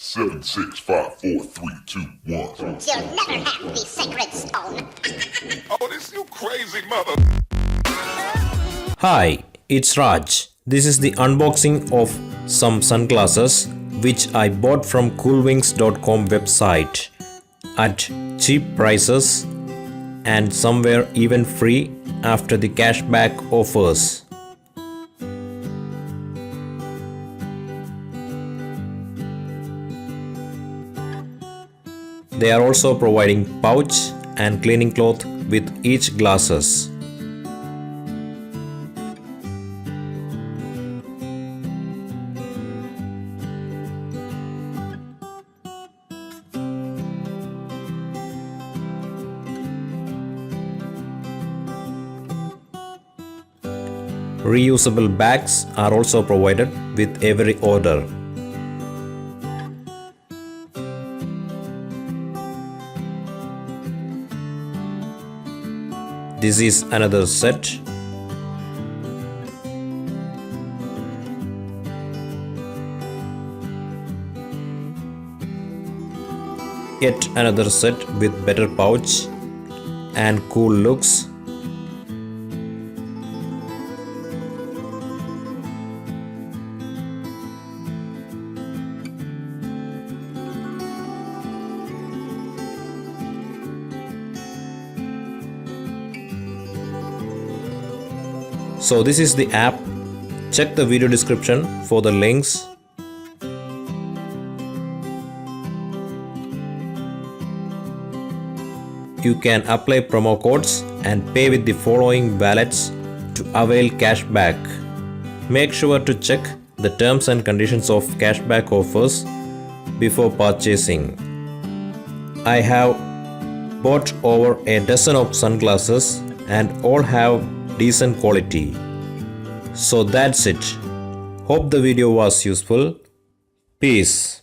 Seven, 6, 5, 4, 3, 2, 1. You'll never have the sacred stone. Oh, this you crazy mother. Hi, it's Raj. This is the unboxing of some sunglasses which I bought from coolwinks.com website at cheap prices and somewhere even free after the cashback offers. They are also providing pouch and cleaning cloth with each glasses. Reusable bags are also provided with every order. This is another set. Yet another set with better pouch and cool looks. So this is the app. Check the video description for the links. You can apply promo codes and pay with the following wallets to avail cashback. Make sure to check the terms and conditions of cashback offers before purchasing. I have bought over a dozen of sunglasses and all have decent quality. So that's it. Hope the video was useful. Peace.